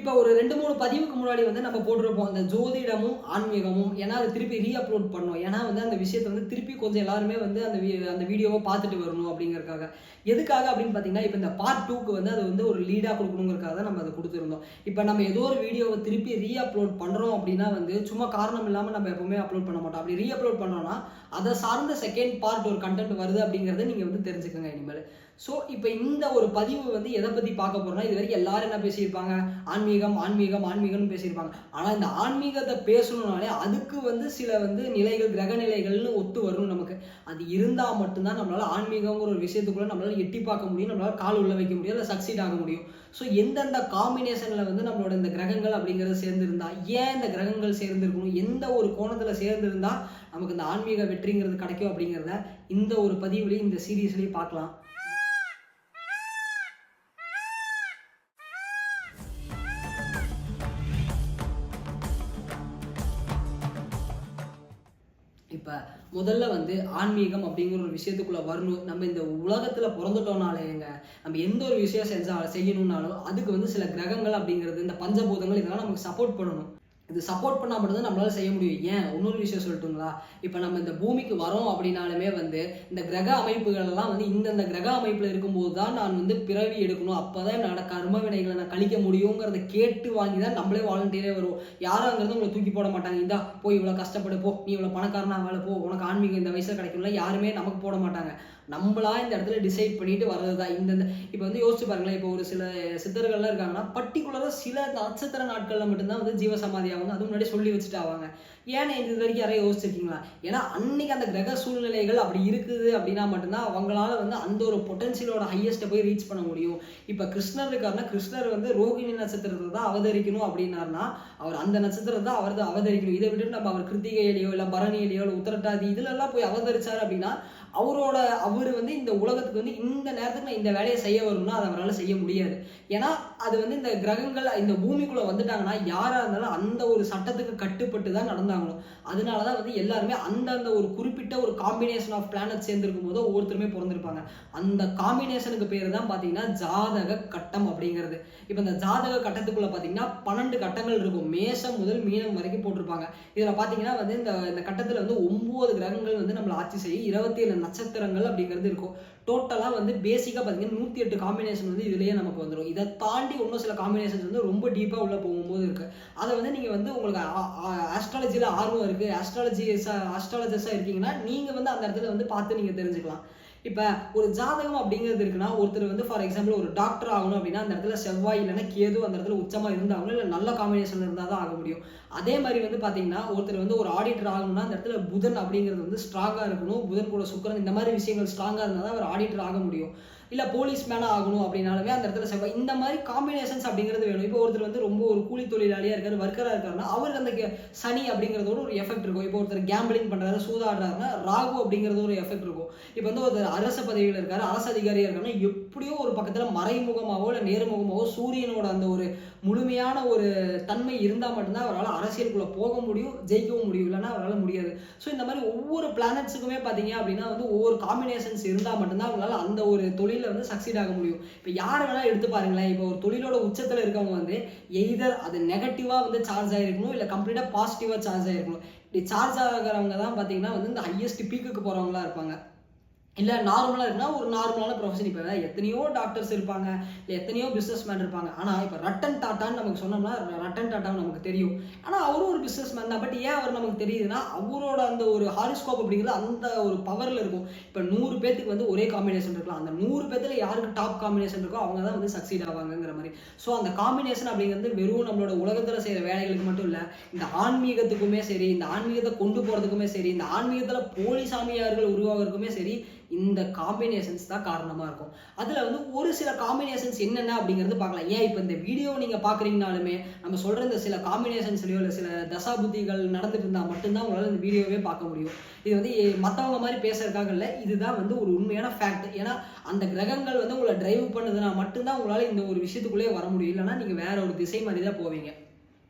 இப்போ ஒரு 2-3 பதிவுக்கு முன்னாடி வந்து நம்ம போட்டிருப்போம் அந்த ஜோதிடமும் ஆன்மீகமும். ஏன்னா அது திருப்பி ரீஅப்லோட் பண்ணோம். ஏன்னா வந்து அந்த விஷயத்தை வந்து திருப்பி கொஞ்சம் எல்லாருமே வந்து அந்த வீடியோவை பார்த்துட்டு வரணும் அப்படிங்கிறதுக்காக. எதுக்காக அப்படின்னு பார்த்தீங்கன்னா, இப்போ இந்த பார்ட் 2க்கு வந்து அது வந்து ஒரு லீடாக கொடுக்கணுங்கிறதுக்காக தான் நம்ம அதை கொடுத்துருந்தோம். இப்போ நம்ம ஏதோ ஒரு வீடியோவை திருப்பி ரீஅப்லோட் பண்ணுறோம் அப்படின்னா வந்து சும்மா காரணம் இல்லாமல் நம்ம எப்பவுமே அப்லோட் பண்ண மாட்டோம். அப்படி ரீஅப்லோட் பண்ணோம்னா அதை சார்ந்த செகண்ட் பார்ட் ஒரு கண்டென்ட் வருது அப்படிங்கிறத நீங்கள் வந்து தெரிஞ்சுக்கோங்க இனிமேல். ஸோ இப்போ இந்த ஒரு பதிவு வந்து எதை பற்றி பார்க்க போகிறோம்னா, இது வரைக்கும் எல்லாரும் என்ன பேசியிருப்பாங்க, ஆன்மீகம் ஆன்மீகம் ஆன்மீகம்னு பேசியிருப்பாங்க. ஆனால் இந்த ஆன்மீகத்தை பேசணும்னாலே அதுக்கு வந்து சில வந்து நிலைகள், கிரக நிலைகள்னு ஒத்து வரணும் நமக்கு. அது இருந்தால் மட்டும்தான் நம்மளால் ஆன்மீகங்கிற ஒரு விஷயத்துக்குள்ளே நம்மளால் எட்டி பார்க்க முடியும், நம்மளால் கால் உள்ள வைக்க முடியும், இல்லை சக்சீட் ஆக முடியும். ஸோ எந்தெந்த காம்பினேஷனில் வந்து நம்மளோட இந்த கிரகங்கள் அப்படிங்கிறது சேர்ந்துருந்தா, ஏன் இந்த கிரகங்கள் சேர்ந்துருக்கணும், எந்த ஒரு கோணத்தில் சேர்ந்துருந்தா நமக்கு இந்த ஆன்மீக வெற்றிங்கிறது கிடைக்கும் அப்படிங்கிறத இந்த ஒரு பதிவுலையும் இந்த சீரீஸ்லையும் பார்க்கலாம். இப்போ முதல்ல வந்து ஆன்மீகம் அப்படிங்கிற ஒரு விஷயத்துக்குள்ளே வரணும். நம்ம இந்த உலகத்தில் பிறந்துட்டோம்னாலேங்க நம்ம எந்த ஒரு விஷயம் செய்யணும்னாலும் அதுக்கு வந்து சில கிரகங்கள் அப்படிங்கிறது, இந்த பஞ்சபூதங்கள் இதெல்லாம் நமக்கு சப்போர்ட் பண்ணணும். இது சப்போர்ட் பண்ணால் மட்டும்தான் நம்மளால செய்ய முடியும். ஏன் இன்னொரு விஷயம் சொல்லட்டுங்களா, இப்போ நம்ம இந்த பூமிக்கு வரோம் அப்படின்னாலுமே வந்து இந்த கிரக அமைப்புகள்லாம் வந்து இந்தந்த கிரக அமைப்பில் இருக்கும்போது தான் நான் வந்து பிறவி எடுக்கணும், அப்போ தான் என்னோட கர்ம வினைகளை நான் கழிக்க முடியுங்கிறத கேட்டு வாங்கி தான் நம்மளே வாலண்டியரே வருவோம். யாராங்கிறது உங்களை தூக்கி போட மாட்டாங்க. இந்தா போய் இவ்வளோ கஷ்டப்படு போ, நீ இவ்வளோ பணக்காரனா வேலை போ, உனக்கு ஆன்மீகம் இந்த வயசில் கிடைக்கும்ல யாருமே நமக்கு போட மாட்டாங்க. நம்மளா இந்த இடத்துல டிசைட் பண்ணிட்டு வர்றது தான். இப்போ வந்து யோசிச்சு பாருங்களேன், இப்போ ஒரு சில சித்தர்கள்லாம் இருக்காங்கன்னா பர்டிகுலராக சில நட்சத்திர நாட்களில் மட்டும்தான் வந்து ஜீவசமாதி ஆவாங்க. அது முன்னாடி சொல்லி வச்சுட்டு ஆவாங்க. ஏன்னா இது வரைக்கும் யாரையும் யோசிச்சிருக்கீங்களா? ஏன்னா அன்னைக்கு அந்த கிரக சூழ்நிலைகள் அப்படி இருக்குது அப்படின்னா மட்டும்தான் அவங்களால வந்து அந்த ஒரு பொட்டன்ஷியலோட ஹையஸ்ட்டை போய் ரீச் பண்ண முடியும். இப்போ கிருஷ்ணர் இருக்காருன்னா, கிருஷ்ணர் வந்து ரோகிணி நட்சத்திரத்தை தான் அவதரிக்கணும் அப்படின்னாருன்னா அவர் அந்த நட்சத்திரத்தை தான் அவர் தான் அவதரிக்கணும். இதை விட்டுட்டு நம்ம அவர் கிருத்திகையிலையோ இல்லை பரணியிலையோ இல்லை உத்திரட்டாதி இதுலெல்லாம் போய் அவதரிச்சார் அப்படின்னா அவர் வந்து இந்த உலகத்துக்கு வந்து இந்த நேரத்துக்கு நான் இந்த வேலையை செய்ய வரும்னா அதை அவரால் செய்ய முடியாது. ஏன்னா அது வந்து இந்த கிரகங்கள் இந்த பூமிக்குள்ள வந்துட்டாங்கன்னா யாரா இருந்தாலும் அந்த ஒரு சட்டத்துக்கு கட்டுப்பட்டு தான் நடந்தாங்கணும். அதனாலதான் வந்து எல்லாருமே அந்தந்த ஒரு குறிப்பிட்ட ஒரு காம்பினேஷன் ஆஃப் பிளானட் சேர்ந்திருக்கும் போது ஒவ்வொருத்தருமே பிறந்திருப்பாங்க. அந்த காம்பினேஷனுக்கு பேர் தான் பாத்தீங்கன்னா ஜாதக கட்டம் அப்படிங்கிறது. இப்ப இந்த ஜாதக கட்டத்துக்குள்ள பாத்தீங்கன்னா 12 கட்டங்கள் இருக்கும். மேஷம் முதல் மீனம் வரைக்கும் போட்டிருப்பாங்க. இதுல பாத்தீங்கன்னா வந்து இந்த கட்டத்துல வந்து 9 கிரகங்கள் வந்து நம்மள ஆட்சி செய்யும். 27 நட்சத்திரங்கள் அப்படிங்கிறது இருக்கும். டோட்டலா வந்து பேசிக்கா பாத்தீங்கன்னா 108 காம்பினேஷன் வந்து இதுலயே நமக்கு வந்துடும். இதை தாண்டி இன்னும் சில காம்பினேஷன்ஸ் வந்து ரொம்ப டீப்பா உள்ள போகும்போது இருக்கு. அதை வந்து நீங்க வந்து உங்களுக்கு ஆஸ்ட்ராலஜில ஆர்வம் இருக்கு, ஆஸ்ட்ராலஜிஸ்டா இருக்கீங்கன்னா நீங்க வந்து அந்த இடத்துல வந்து பார்த்து நீங்க தெரிஞ்சுக்கலாம். இப்போ ஒரு ஜாதகம் அப்படிங்கிறது இருக்குன்னா, ஒருத்தர் வந்து ஃபார் எக்ஸாம்பிள் ஒரு டாக்டர் ஆகணும் அப்படின்னா அந்த இடத்துல செவ்வாய் இல்லைன்னா கேது அந்த இடத்துல உச்சமா இருந்தாலும் இல்லை நல்ல காம்பினேஷன் இருந்தால் தான் ஆக முடியும். அதே மாதிரி வந்து பார்த்தீங்கன்னா ஒருத்தர் வந்து ஒரு ஆடிட்டர் ஆகணும்னா அந்த இடத்துல புதன் அப்படிங்கிறது வந்து ஸ்ட்ராங்காக இருக்கணும். புதன் கூட சுக்கிரன் இந்த மாதிரி விஷயங்கள் ஸ்ட்ராங்காக இருந்தால் தான் அவர் ஆடிட்டர் ஆக முடியும். இல்லை போலீஸ் மேனாக ஆகணும் அப்படின்னாலுமே அந்த இடத்துல செவ்வாய் இந்த மாதிரி காம்பினேஷன்ஸ் அப்படிங்கிறது வேணும். இப்போ ஒருத்தர் வந்து ரொம்ப ஒரு கூலி தொழிலாளியாக இருக்காரு, ஒர்க்கராக இருக்காருன்னா அவருக்கு அந்த சனி அப்படிங்கிறதோட ஒரு எஃபெக்ட் இருக்கும். இப்போ ஒருத்தர் கேம்பிளிங் பண்ணுறாரு, சூதாடுறாருன்னா ராகு அப்படிங்கிறது ஒரு எஃபெக்ட் இருக்கும். இப்போ வந்து ஒரு அரச பதவியில் இருக்காரு, அரசு அதிகாரியாக இருக்காருன்னா எப்படியோ ஒரு பக்கத்தில் மறைமுகமாகவோ இல்லை நேர்முகமாகவோ சூரியனோட அந்த ஒரு முழுமையான ஒரு தன்மை இருந்தால் மட்டும்தான் அவரால் அரசியலுக்குள்ள போக முடியும், ஜெயிக்கவும் முடியும், இல்லைன்னா அவரால் முடியாது. ஸோ இந்த மாதிரி ஒவ்வொரு பிளானட்ஸுக்குமே பார்த்தீங்க அப்படின்னா வந்து ஒவ்வொரு காம்பினேஷன்ஸ் இருந்தால் மட்டும்தான் அவங்களால அந்த ஒரு தொழிலில் வந்து சக்சீட் ஆக முடியும். இப்போ யாரை வேணால் எடுத்து பாருங்களேன், இப்போ ஒரு தொழிலோட உச்சத்தில் இருக்கவங்க வந்து எய்தர் அது நெகட்டிவாக வந்து சார்ஜ் ஆகிருக்கணும், இல்லை கம்ப்ளீட்டாக பாசிட்டிவாக சார்ஜ் ஆகிருக்கணும். இப்படி சார்ஜ் ஆகிறவங்க தான் பார்த்தீங்கன்னா வந்து இந்த ஹையஸ்ட் பீக்குக்கு போகிறவங்களா இருப்பாங்க. இல்லை நார்மலாக இருக்குன்னா ஒரு நார்மலான ப்ரொஃபஷன். இப்போ எத்தனையோ டாக்டர்ஸ் இருப்பாங்க, இல்லை எத்தனையோ பிஸ்னஸ் மேன் இருப்பாங்க. ஆனால் இப்போ ரட்டன் டாட்டான்னு நமக்கு சொன்னோம்னா ரட்டன் டாட்டான்னு நமக்கு தெரியும். ஆனால் அவரும் ஒரு பிஸ்னஸ் மேன் தான். பட் ஏன் அவர் நமக்கு தெரியுதுன்னா அவரோட அந்த ஒரு ஹாரிஸ்கோப் அப்படிங்கிறது அந்த ஒரு பவரில் இருக்கும். இப்போ 100 பேத்துக்கு வந்து ஒரே காம்பினேஷன் இருக்கலாம். அந்த 100 பேத்துல யாருக்கு டாப் காம்பினேஷன் இருக்கோ அவங்க தான் வந்து சக்சீட் ஆவாங்கிற மாதிரி. ஸோ அந்த காம்பினேஷன் அப்படிங்கிறது வெறும் நம்மளோட உலகத்தில் செய்கிற வேலைகளுக்கு மட்டும் இல்லை, இந்த ஆன்மீகத்துக்குமே சரி, இந்த ஆன்மீகத்தை கொண்டு போகிறதுக்குமே சரி, இந்த ஆன்மீகத்தில் போலி சாமியார்கள் உருவாகிறதுக்குமே சரி, இந்த காம்பினேஷன்ஸ் தான் காரணமாக இருக்கும். அதில் வந்து ஒரு சில காம்பினேஷன்ஸ் என்னென்ன அப்படிங்கிறது பார்க்கலாம். ஏன் இப்போ இந்த வீடியோ நீங்கள் பார்க்குறீங்கனாலுமே நம்ம சொல்கிற இந்த சில காம்பினேஷன்ஸ்லையோ இல்லை சில தசாபுத்திகள் நடந்துட்டு இருந்தால் மட்டும்தான் உங்களால் இந்த வீடியோவே பார்க்க முடியும். இது வந்து மற்றவங்க மாதிரி பேசுறதுக்காக இல்லை, இதுதான் வந்து ஒரு உண்மையான ஃபேக்ட். ஏன்னா அந்த கிரகங்கள் வந்து உங்களை டிரைவ் பண்ணுதுன்னா மட்டும்தான் உங்களால் இந்த ஒரு விஷயத்துக்குள்ளே வர முடியும். இல்லைன்னா நீங்கள் வேற ஒரு திசை மாதிரி தான் போவீங்க.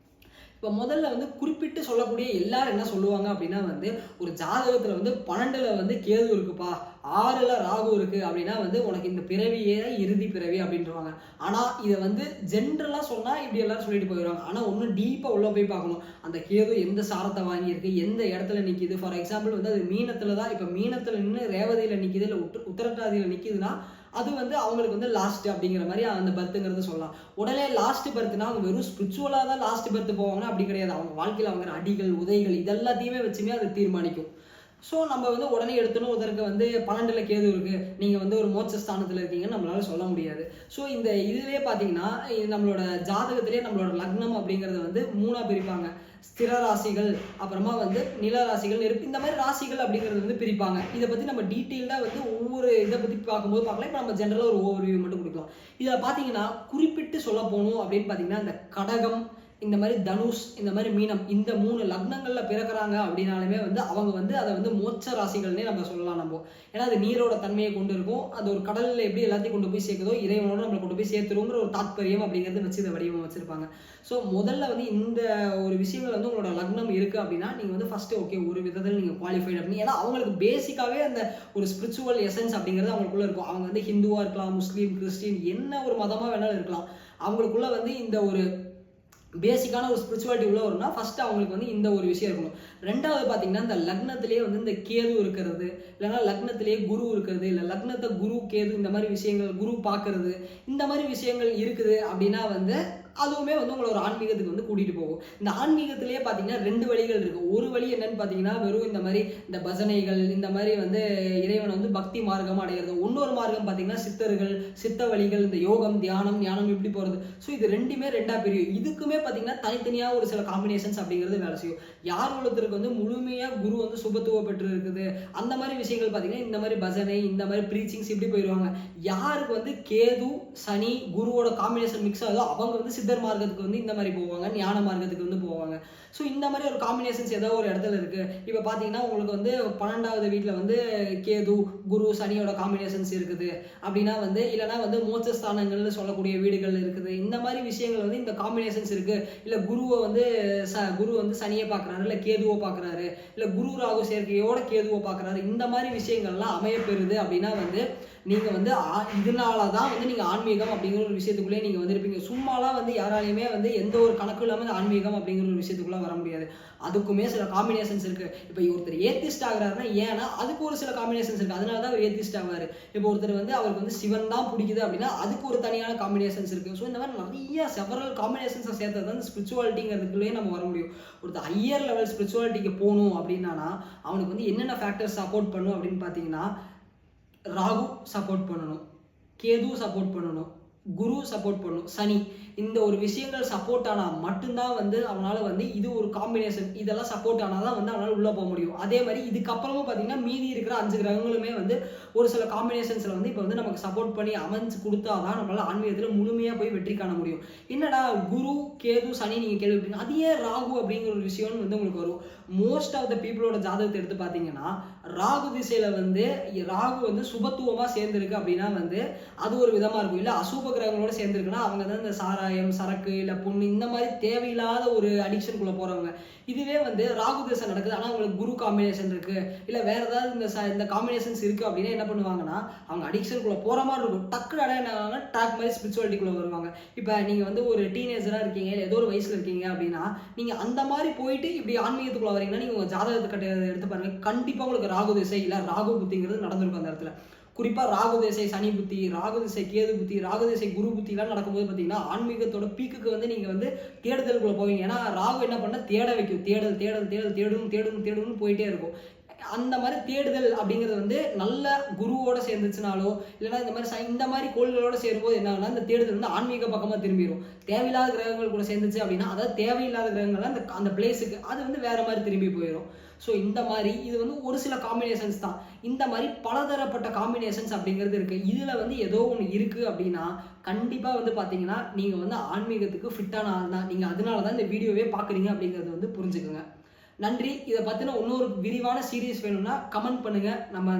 இப்போ முதல்ல வந்து குறிப்பிட்டு சொல்லக்கூடிய எல்லாரும் என்ன சொல்லுவாங்க அப்படின்னா வந்து, ஒரு ஜாதகத்துல வந்து 12ல வந்து கேது இருக்குப்பா, 6ல ராகு இருக்கு அப்படின்னா வந்து உனக்கு இந்த பிறவியே இறுதி பிறவி அப்படின்றவாங்க. ஆனா இதை வந்து ஜென்ரலா சொன்னா இப்படி எல்லாரும் சொல்லிட்டு போயிடுவாங்க. ஆனா ஒன்னும் டீப்பா உள்ள போய் பார்க்கணும். அந்த கேது எந்த சாரத்தை வாங்கியிருக்கு, எந்த இடத்துல நிக்குது. ஃபார் எக்ஸாம்பிள் வந்து அது மீனத்துல தான், இப்போ மீனத்துல நின்று ரேவதியில நிக்குது, இல்லை உத்தரட்டாதியில நிக்குதுன்னா அது வந்து அவங்களுக்கு வந்து லாஸ்ட் அப்படிங்கிற மாதிரி அந்த பர்த்ங்கிறது சொல்லலாம். உடனே லாஸ்ட் பர்த்னா அவங்க வெறும் ஸ்பிரிச்சுவலா தான் லாஸ்ட் பர்த் போவாங்கன்னா அப்படி கிடையாது. அவங்க வாழ்க்கையில் அவங்க அடிகள் உதைகள் இதெல்லாத்தையுமே வச்சுமே அது தீர்மானிக்கும். ஸோ நம்ம வந்து உடனே எடுத்தோன்னு ஒருத்தருக்கு வந்து 12ல கேது இருக்கு, நீங்க வந்து ஒரு மோட்ச ஸ்தானத்துல இருக்கீங்கன்னு நம்மளால சொல்ல முடியாது. ஸோ இந்த இதுவே பார்த்தீங்கன்னா நம்மளோட ஜாதகத்திலே நம்மளோட லக்னம் அப்படிங்கிறத வந்து 3ஆ பிரிப்பாங்க. ஸ்திர ராசிகள், அப்புறமா வந்து நில ராசிகள், நெருப்பு, இந்த மாதிரி ராசிகள் அப்படிங்கிறது வந்து பிரிப்பாங்க. இதை பத்தி நம்ம டீட்டெயிலாக வந்து ஒவ்வொரு இதை பத்தி பார்க்கும்போது பார்க்கலாம். இப்போ நம்ம ஜென்ரலாக ஒரு ஓவர்வியூ மட்டும் கொடுக்கலாம். இதில் பார்த்தீங்கன்னா குறிப்பிட்டு சொல்ல போகணும் அப்படின்னு பார்த்தீங்கன்னா இந்த கடகம், இந்த மாதிரி தனுஷ், இந்த மாதிரி மீனம், இந்த 3 லக்னங்கள்ல பிறக்கிறாங்க அப்படின்னாலுமே வந்து அவங்க வந்து அதை வந்து மோட்ச ராசிகள்னே நம்ம சொல்லலாம் நம்ம. ஏன்னா அது நீரோட தன்மையை கொண்டு இருக்கும். அது ஒரு கடல்ல எப்படி எல்லாத்தையும் கொண்டு போய் சேர்க்குதோ இறைவனோட நம்மளை கொண்டு போய் சேர்த்துருங்கிற ஒரு தாத்பரியம் அப்படிங்கிறது வச்சு இதை வடிவம் வச்சிருப்பாங்க. ஸோ முதல்ல வந்து இந்த ஒரு விஷயங்கள் வந்து உங்களோட லக்னம் இருக்கு அப்படின்னா நீங்க வந்து ஃபர்ஸ்ட் ஓகே ஒரு விதத்தில் நீங்க குவாலிஃபைட் அப்படின்னு. ஏன்னா அவங்களுக்கு பேசிக்காவே அந்த ஒரு ஸ்பிரிச்சுவல் எசன்ஸ் அப்படிங்கிறது அவங்களுக்குள்ள இருக்கும். அவங்க வந்து ஹிந்துவா இருக்கலாம், முஸ்லீம், கிறிஸ்டின், என்ன ஒரு மதமா வேணாலும் இருக்கலாம். அவங்களுக்குள்ள வந்து இந்த ஒரு பேசிக்கான ஒரு ஸ்பிரிச்சுவாலிட்டி உள்ள வரும்னா ஃபர்ஸ்ட் அவங்களுக்கு வந்து இந்த ஒரு விஷயம் இருக்கணும். ரெண்டாவது பார்த்தீங்கன்னா இந்த லக்னத்திலேயே வந்து இந்த கேது இருக்கிறது, இல்லைன்னா லக்னத்திலேயே குரு இருக்கிறது, இல்லை லக்னத்தை குரு கேது இந்த மாதிரி விஷயங்கள், குரு பார்க்கறது, இந்த மாதிரி விஷயங்கள் இருக்குது அப்படின்னா வந்து அதுவுமே வந்து உங்களை ஒரு ஆன்மீகத்துக்கு வந்து கூட்டிட்டு போகும். இந்த ஆன்மீகத்திலேயே பார்த்தீங்கன்னா 2 வழிகள் இருக்கு. ஒரு வழி என்னன்னு பார்த்தீங்கன்னா வெறும் இந்த மாதிரி இந்த பஜனைகள், இந்த மாதிரி வந்து இறைவனை வந்து பக்தி மார்க்கம் அடைகிறது. இன்னொரு மார்க்கம் பார்த்தீங்கன்னா சித்தர்கள், சித்த வழிகள், இந்த யோகம், தியானம், ஞானம் இப்படி போறது. ஸோ இது ரெண்டுமே 2ஆ பிரியும். இதுக்குமே பார்த்தீங்கன்னா தனித்தனியாக ஒரு சில காம்பினேஷன்ஸ் அப்படிங்கிறது வேலை செய்யும். யார் ஒருத்தருக்கு வந்து முழுமையா குரு வந்து சுபத்துவ பெற்று இருக்குது அந்த மாதிரி விஷயங்கள் பார்த்தீங்கன்னா இந்த மாதிரி பஜனை, இந்த மாதிரி ப்ரீச்சிங்ஸ் இப்படி போயிடுவாங்க. யாருக்கு வந்து கேது சனி குருவோட காம்பினேஷன் மிக்ஸ் ஆகுதோ அவங்க வந்து சித்தர் மார்க்கத்துக்கு வந்து இந்த மாதிரி போவாங்க, ஞான மார்க்கத்துக்கு வந்து போவாங்க. ஸோ இந்த மாதிரி ஒரு காம்பினேஷன்ஸ் ஏதோ ஒரு இடத்துல இருக்கு. இப்போ பார்த்தீங்கன்னா உங்களுக்கு வந்து 12வது வீட்டில் வந்து கேது குரு சனியோட காம்பினேஷன்ஸ் இருக்குது அப்படின்னா வந்து, இல்லைனா வந்து மோட்சஸ்தானங்கள்னு சொல்லக்கூடிய வீடுகள் இருக்குது. இந்த மாதிரி விஷயங்கள் வந்து இந்த காம்பினேஷன்ஸ் இருக்கு. இல்லை குருவை வந்து குரு வந்து சனியை பார்க்குறாரு, இல்லை கேதுவை பார்க்குறாரு, இல்லை குரு ராகு சேர்க்கையோட கேதுவை பார்க்குறாரு, இந்த மாதிரி விஷயங்கள்லாம் அமையப்பெறுது அப்படின்னா வந்து நீங்கள் வந்து இதனால தான் வந்து நீங்கள் ஆன்மீகம் அப்படிங்கிற ஒரு விஷயத்துக்குள்ளே நீங்கள் வந்திருப்பீங்க. சும்மாலாம் வந்து யாராலையுமே வந்து எந்த ஒரு கணக்கு இல்லாமல் ஆன்மீகம் அப்படிங்கிற ஒரு விஷயத்துக்குள்ளே வர முடியாது. அதுக்குமே சில காம்பினேஷன்ஸ் இருக்குது. இப்போ ஒருத்தர் ஏத்திஸ்ட் ஆகிறாருன்னா ஏன்னா அதுக்கு ஒரு சில காம்பினேஷன்ஸ் இருக்குது. அதனால தான் அவர் ஏத்திஸ்ட் ஆவார். இப்போ ஒருத்தர் வந்து அவருக்கு வந்து சிவன் தான் பிடிக்குது அப்படின்னா அதுக்கு ஒரு தனியான காம்பினேஷன்ஸ் இருக்குது. ஸோ இந்த மாதிரி நிறைய செவரல் காம்பினேஷன்ஸை சேர்த்தது தான் ஸ்பிரிச்சுவாலிட்டிங்கிறதுக்குள்ளேயே நம்ம வர முடியும். ஒருத்தர் ஹையர் லெவல் ஸ்பிரிச்சுவாலிட்டிக்கு போகணும் அப்படின்னா அவனுக்கு வந்து என்னென்ன ஃபேக்டர்ஸ் சப்போர்ட் பண்ணும் அப்படின்னு பார்த்தீங்கன்னா ராகு சப்போர்ட் பண்ணணும், கேது சப்போர்ட் பண்ணணும், குரு சப்போர்ட் பண்ணணும், சனி, இந்த ஒரு விஷயங்கள் சப்போர்ட் ஆனால் மட்டும்தான் வந்து அவனால் வந்து இது ஒரு காம்பினேஷன் இதெல்லாம் சப்போர்ட் ஆனால் தான் வந்து அவனால் உள்ளே போக முடியும். அதே மாதிரி இதுக்கப்புறமா பார்த்தீங்கன்னா மீதி இருக்கிற 5 கிரகங்களுமே வந்து ஒரு சில காம்பினேஷன்ஸில் வந்து இப்போ வந்து நமக்கு சப்போர்ட் பண்ணி அமைஞ்சு கொடுத்தா தான் நம்மளால் ஆன்மீகத்தில் முழுமையாக போய் வெற்றி காண முடியும். என்னடா குரு கேது சனி நீங்கள் கேள்விப்பட்டீங்க, அது ஏன் ராகு அப்படிங்கிற ஒரு விஷயம்னு வந்து உங்களுக்கு வரும். மோஸ்ட் ஆஃப் த பீப்புளோட ஜாதகத்தை எடுத்து பார்த்தீங்கன்னா ராகு திசையில் வந்து ராகு வந்து சுபத்துவமாக சேர்ந்துருக்கு அப்படின்னா வந்து அது ஒரு விதமாக இருக்கும். இல்லை அசுப கிரகங்களோட சேர்ந்துருக்குன்னா அவங்க தான் இந்த சாராயம், சரக்கு, இல்லை பொண்ணு, இந்த மாதிரி தேவையில்லாத ஒரு அடிக்ஷனுக்குள்ளே போகிறவங்க. இதுவே வந்து ராகு திசை நடக்குது ஆனால் அவங்களுக்கு குரு காம்பினேஷன் இருக்குது, இல்லை வேறு ஏதாவது இந்த காம்பினேஷன்ஸ் இருக்குது அப்படின்னா என்ன பண்ணுவாங்கன்னா அவங்க அடிக்ஷனுக்குள்ளே போகிற மாதிரி இருக்கும். டக்குனு என்ன டாக் மாதிரி ஸ்பிரிச்சுவாலிட்டிக்குள்ளே வருவாங்க. இப்போ நீங்கள் வந்து ஒரு டீனேஜராக இருக்கீங்க, இல்லை ஏதோ ஒரு வயசில் இருக்கீங்க அப்படின்னா நீங்கள் அந்த மாதிரி போயிட்டு இப்படி ஆன்மீகத்துக்குள்ளே வரீங்கன்னா நீங்கள் உங்கள் ஜாதகத்தை எடுத்து பாருங்கள், கண்டிப்பாக உங்களுக்கு ராகு திசை இல்லை ராகு புத்திங்கிறது நடந்திருக்கும் அந்த இடத்துல. குறிப்பாக ராகு திசை சனி புத்தி, ராகு திசை கேது புத்தி, ராகு திசை குரு புத்திலாம் நடக்கும்போது பார்த்தீங்கன்னா ஆன்மீகத்தோட பீக்குக்கு வந்து நீங்கள் வந்து தேடுதலுக்குள்ள போவீங்க. ஏன்னா ராகு என்ன பண்ண தேட வைக்கும், தேடல் தேடல் தேடல் தேடும் தேடும் தேடுன்னு போயிட்டே இருக்கும். அந்த மாதிரி தேடுதல் அப்படிங்கிறது வந்து நல்ல குருவோட சேர்ந்துச்சுனாலோ இல்லைன்னா இந்த மாதிரி கோள்களோட சேரும்போது என்ன ஆகுனா இந்த தேடுதல் வந்து ஆன்மீக பக்கமாக திரும்பிடும். தேவையில்லாத கிரகங்கள் கூட சேர்ந்துச்சு அப்படின்னா அதாவது தேவையில்லாத கிரகங்கள்லாம் அந்த பிளேஸுக்கு அது வந்து வேற மாதிரி திரும்பி போயிடும். ஸோ இந்த மாதிரி இது வந்து ஒரு சில காம்பினேஷன்ஸ் தான். இந்த மாதிரி பலதரப்பட்ட காம்பினேஷன்ஸ் அப்படிங்கிறது இருக்குது. இதில் வந்து ஏதோ ஒன்று இருக்குது அப்படின்னா கண்டிப்பாக வந்து பார்த்தீங்கன்னா நீங்கள் வந்து ஆன்மீகத்துக்கு ஃபிட்டான ஆள் தான். நீங்கள் அதனால தான் இந்த வீடியோவே பார்க்குறீங்க அப்படிங்கிறது வந்து புரிஞ்சுக்கோங்க. நன்றி. இதை பற்றின இன்னொரு விரிவான சீரீஸ் வேணும்னா கமெண்ட் பண்ணுங்கள். நம்ம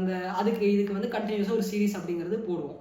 இதுக்கு வந்து கண்டினியூஸாக ஒரு சீரீஸ் அப்படிங்கிறது போடுவோம்.